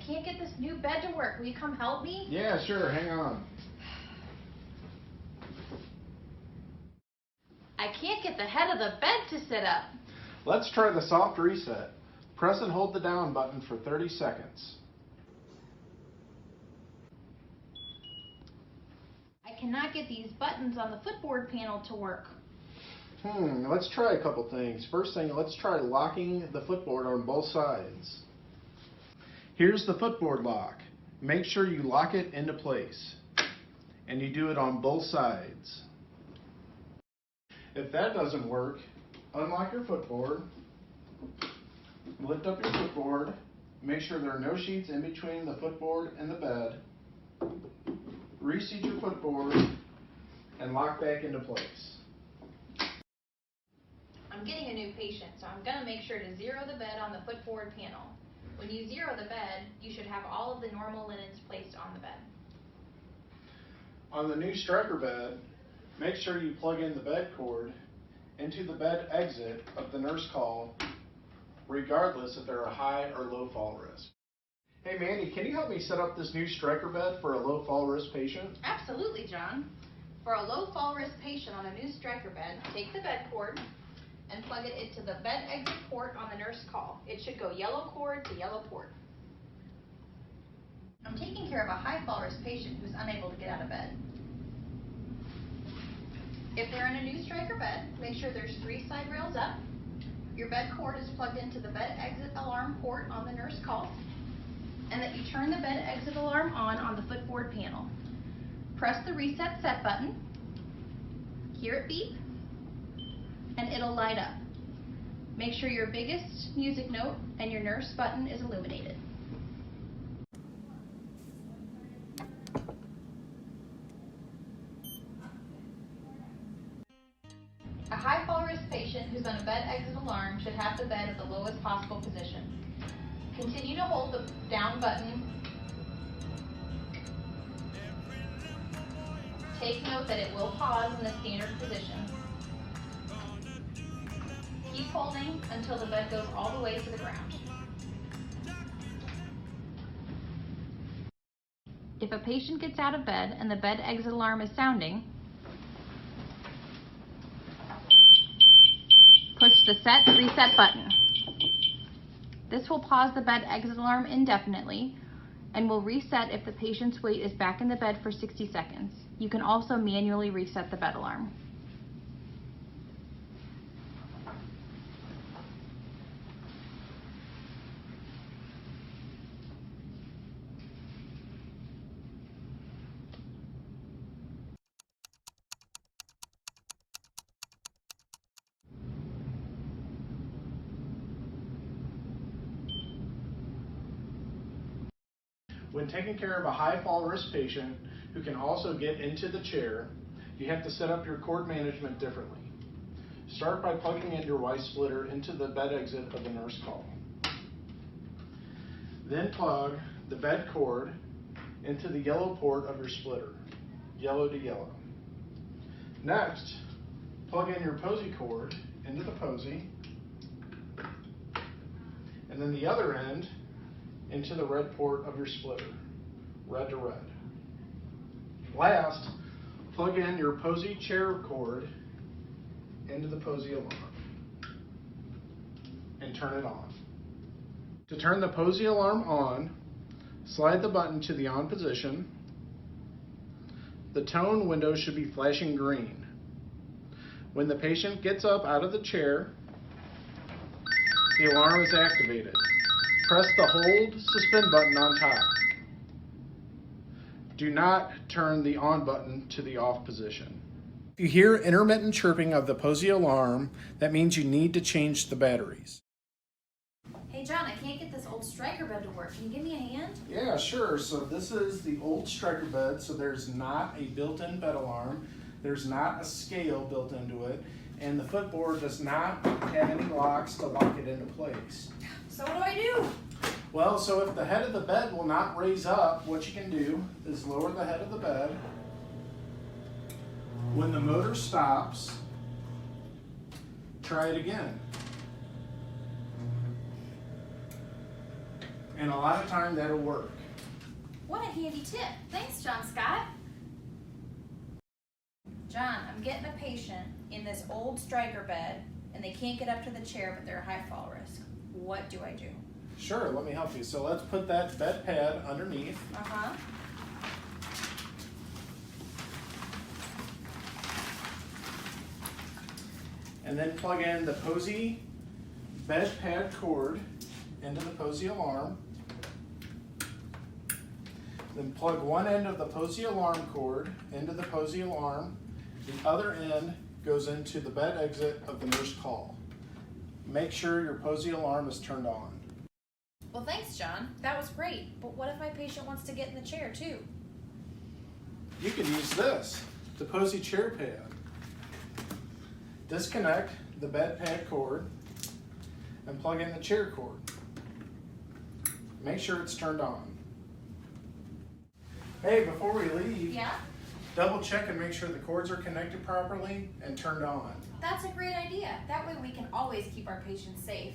can't get this new bed to work. Will you come help me? Yeah, sure, hang on. I can't get the head of the bed to sit up. Let's try the soft reset. Press and hold the down button for 30 seconds. I cannot get these buttons on the footboard panel to work. Let's try a couple things. First thing, let's try locking the footboard on both sides. Here's the footboard lock. Make sure you lock it into place. And you do it on both sides. If that doesn't work, unlock your footboard, lift up your footboard, make sure there are no sheets in between the footboard and the bed, reseat your footboard, and lock back into place. I'm getting a new patient, so I'm going to make sure to zero the bed on the footboard panel. When you zero the bed, you should have all of the normal linens placed on the bed. On the new Stryker bed, make sure you plug in the bed cord into the bed exit of the nurse call, regardless if they're a high or low fall risk. Hey Mandy, can you help me set up this new Stryker bed for a low fall risk patient? Absolutely, John. For a low fall risk patient on a new Stryker bed, take the bed cord and plug it into the bed exit port on the nurse call. It should go yellow cord to yellow port. I'm taking care of a high fall risk patient who's unable to get out of bed. If they're in a new Stryker bed, make sure there's 3 side rails up. Your bed cord is plugged into the bed exit alarm port on the nurse call, and that you turn the bed exit alarm on the footboard panel. Press the reset set button, hear it beep, and it'll light up. Make sure your biggest music note and your nurse button is illuminated. A high fall risk patient who's on a bed exit alarm should have the bed at the lowest possible position. Continue to hold the down button. Take note that it will pause in the standard position. Keep holding until the bed goes all the way to the ground. If a patient gets out of bed and the bed exit alarm is sounding, push the set reset button. This will pause the bed exit alarm indefinitely and will reset if the patient's weight is back in the bed for 60 seconds. You can also manually reset the bed alarm. When taking care of a high fall risk patient who can also get into the chair, you have to set up your cord management differently. Start by plugging in your Y splitter into the bed exit of the nurse call. Then plug the bed cord into the yellow port of your splitter, yellow to yellow. Next, plug in your Posey cord into the Posey, and then the other end into the red port of your splitter, red to red. Last, plug in your Posey chair cord into the Posey alarm and turn it on. To turn the Posey alarm on, slide the button to the on position. The tone window should be flashing green. When the patient gets up out of the chair, the alarm is activated. Press the hold suspend button on top. Do not turn the on button to the off position. If you hear intermittent chirping of the Posey alarm, that means you need to change the batteries. Hey John, I can't get this old Stryker bed to work. Can you give me a hand? Yeah, sure. So this is the old Stryker bed, so there's not a built-in bed alarm. There's not a scale built into it, and the footboard does not have any locks to lock it into place. So what do I do? Well, so if the head of the bed will not raise up, what you can do is lower the head of the bed. When the motor stops, try it again. And a lot of time that'll work. What a handy tip. Thanks, John Scott. John, I'm getting a patient in this old Stryker bed and they can't get up to the chair, but they're a high fall risk. What do I do? Sure, let me help you. So let's put that bed pad underneath. Uh-huh. And then plug in the Posey bed pad cord into the Posey alarm. Then plug one end of the Posey alarm cord into the Posey alarm. The other end goes into the bed exit of the nurse call. Make sure your Posey alarm is turned on. Well, thanks, John. That was great. But what if my patient wants to get in the chair, too? You could use this, the Posey chair pad. Disconnect the bed pad cord and plug in the chair cord. Make sure it's turned on. Hey, before we leave, Yeah? double check and make sure the cords are connected properly and turned on. That's a great idea. That way we can always keep our patients safe.